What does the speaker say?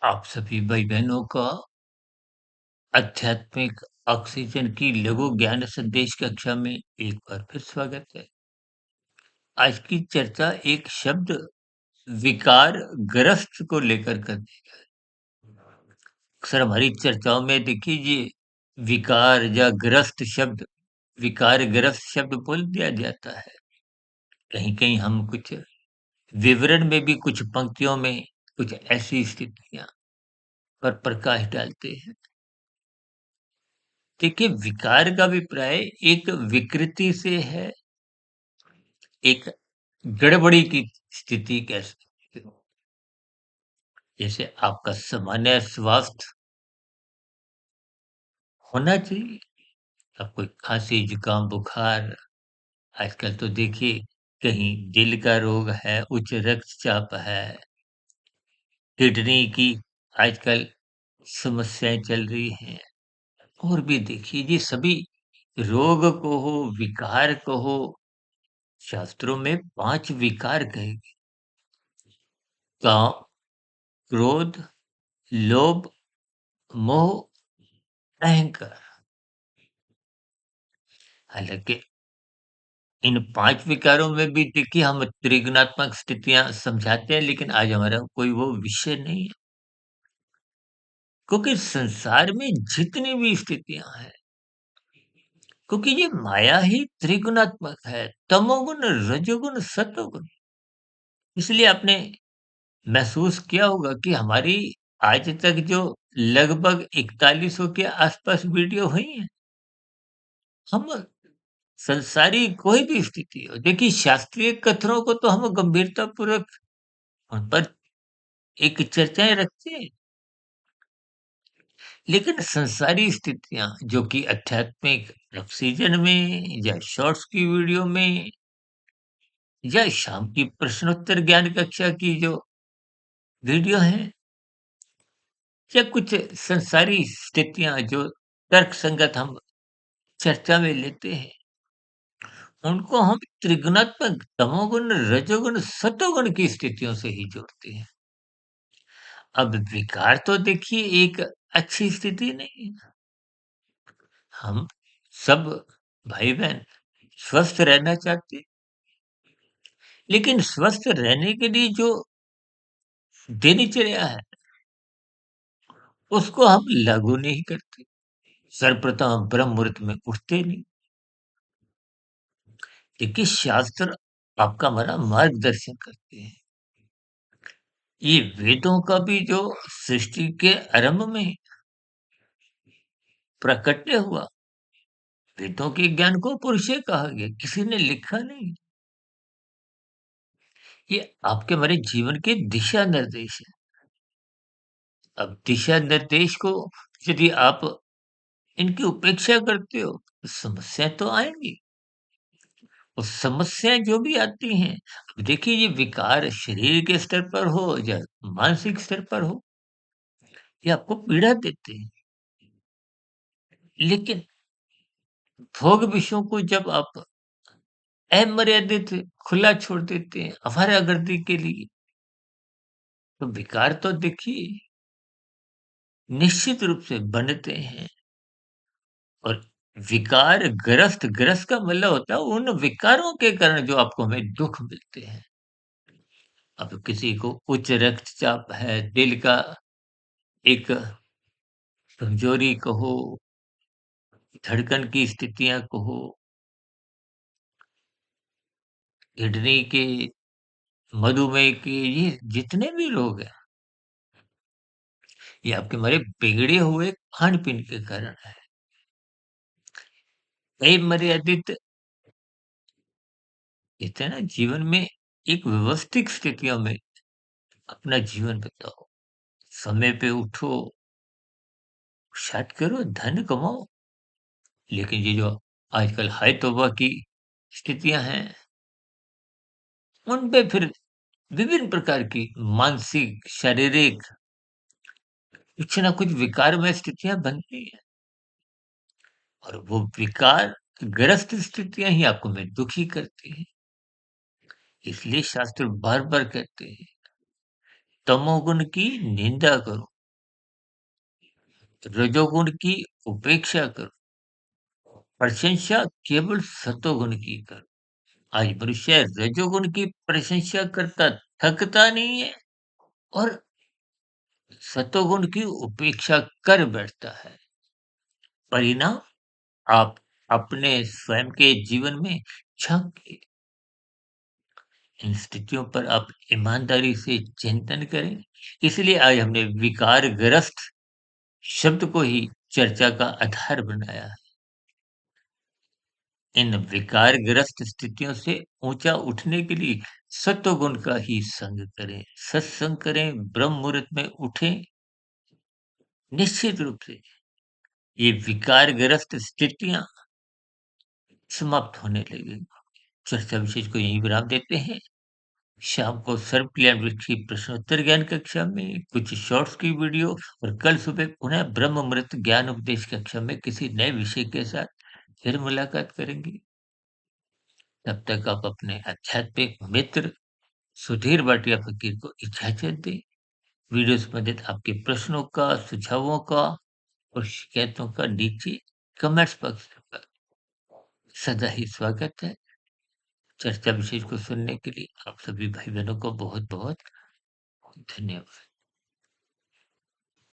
आप सभी भाई-बहनों का आध्यात्मिक ऑक्सीजन की लघु ज्ञान संदेश कक्षा में एक बार फिर स्वागत है। आज की चर्चा एक शब्द विकार ग्रस्त को लेकर करनी है। अक्सर हमारी चर्चाओं में देखिए ये विकार या ग्रस्त शब्द विकार ग्रस्त शब्द बोल दिया जाता है। कहीं-कहीं हम कुछ विवरण में भी कुछ पंक्तियों में कुछ ऐसी स्थितियाँ पर प्रकाश डालते हैं। देखिए, विकार का अभिप्राय एक विकृति से है, एक गड़बड़ी की स्थिति कह सकते हो। जैसे आपका सामान्य स्वास्थ्य होना चाहिए, अब कोई खाँसी, जुकाम, बुखार, आजकल तो देखिए कहीं दिल का रोग है, उच्च रक्तचाप है, किडनी की आजकल समस्याएँ चल रही हैं और भी देखिए ये सभी रोग कहो, विकार कहो, शास्त्रों में 5 विकार कहे गए। काम, क्रोध, लोभ, मोह, अहंकार। हालाँकि इन 5 विकारों में भी देखिए हम त्रिगुणात्मक स्थितियाँ समझाते हैं, लेकिन आज हमारा कोई वो विषय नहीं है। क्योंकि संसार में जितनी भी स्थितियाँ हैं, क्योंकि ये माया ही त्रिगुणात्मक है, तमोगुण, रजोगुण, सतोगुण। इसलिए आपने महसूस किया होगा कि हमारी आज तक जो लगभग 4100 के आसपास वीडियो हुई हैं, हम संसारी कोई भी स्थिति हो, देखिए शास्त्रीय कथनों को तो हम गंभीरतापूर्वक उन पर एक चर्चाएँ रखते हैं, लेकिन संसारी स्थितियाँ जो कि आध्यात्मिक ऑक्सीजन में या शॉर्ट्स की वीडियो में या शाम की प्रश्नोत्तर ज्ञान कक्षा की जो वीडियो हैं या कुछ संसारी स्थितियाँ जो तर्कसंगत हम चर्चा में लेते हैं, उनको हम त्रिगुणात्मक तमोगुण, रजोगुण, सतोगुण की स्थितियों से ही जोड़ते हैं। अब विकार तो देखिए एक अच्छी स्थिति नहीं है। हम सब भाई-बहन स्वस्थ रहना चाहते हैं, लेकिन स्वस्थ रहने के लिए जो दिनचर्या है, उसको हम लागू नहीं करते। सर्वप्रथम हम ब्रह्म मुहूर्त में उठते नहीं। देखिए शास्त्र आपका हमारा मार्गदर्शन करते हैं। ये वेदों का भी जो सृष्टि के आरंभ में प्राकट्य हुआ, वेदों के ज्ञान को पुरुषे कहा गया, किसी ने लिखा नहीं। ये आपके हमारे जीवन के दिशा निर्देश है। अब दिशा निर्देश को यदि आप इनकी उपेक्षा करते हो, तो समस्याएँ तो आएँगी और समस्याएँ जो भी आती हैं, अब देखिए ये विकार शरीर के स्तर पर हो या मानसिक स्तर पर हो, ये आपको पीड़ा देते हैं। लेकिन भोग विषयों को जब आप अमर्यादित खुला छोड़ देते हैं, अफारागर्दी के लिए, तो विकार तो देखिए निश्चित रूप से बनते हैं और विकार ग्रस्त का मतलब होता है उन विकारों के कारण जो आपको हमें दुःख मिलते हैं। अब किसी को उच्च रक्तचाप है, दिल का एक कमजोरी कहो, धड़कन की स्थितियाँ कहो, किडनी के, मधुमेह के, ये जितने भी रोग हैं, ये आपके हमारे बिगड़े हुए खान-पीन के कारण है। कई मर्यादित कहते हैं ना जीवन में एक व्यवस्थित स्थितियों में अपना जीवन बिताओ। समय पे उठो, शायद करो, धन कमाओ, लेकिन ये जो आजकल हाय तौबा की स्थितियाँ हैं, उन पे फिर विभिन्न प्रकार की मानसिक, शारीरिक कुछ ना कुछ विकारमय स्थितियाँ बनती हैं और वो विकार ग्रस्त स्थितियाँ ही आपको में दुखी करती हैं। इसलिए शास्त्र बार-बार कहते हैं, तमोगुण की निंदा करो, रजोगुण की उपेक्षा करो, प्रशंसा केवल सतोगुण की करो। आज मनुष्य रजोगुण की प्रशंसा करता थकता नहीं है और सतोगुण की उपेक्षा कर बैठता है। परिणाम आप अपने स्वयं के जीवन में झांकिए। इन स्थितियों पर आप ईमानदारी से चिंतन करें। इसलिए आज हमने विकारग्रस्त शब्द को ही चर्चा का आधार बनाया है। इन विकारग्रस्त स्थितियों से ऊंचा उठने के लिए सत्वगुण का ही संग करें, सत्संग करें, ब्रह्म मुहूर्त में उठें। निश्चित रूप से ये विकारग्रस्त स्थितियां समाप्त होने लगेंगी। चर्चा विशेष को यहीं विराम देते हैं। शाम को सर्व कल्याण वृक्ष की प्रश्नोत्तर ज्ञान कक्षा में कुछ शॉर्ट्स की वीडियो और कल सुबह पुनः ब्रह्म मुहूर्त ज्ञान उपदेश कक्षा में किसी नए विषय के साथ फिर मुलाकात करेंगे। तब तक आप अपने आध्यात्मिक मित्र सुधीर भाटिया फकीर को इजाजत दें। वीडियो संबंधित आपके प्रश्नों का, सुझावों का और शिकायतों का नीचे कमेंट्स बॉक्स पर सदा ही स्वागत है। चर्चा विशेष को सुनने के लिए आप सभी भाई बहनों को बहुत बहुत धन्यवाद।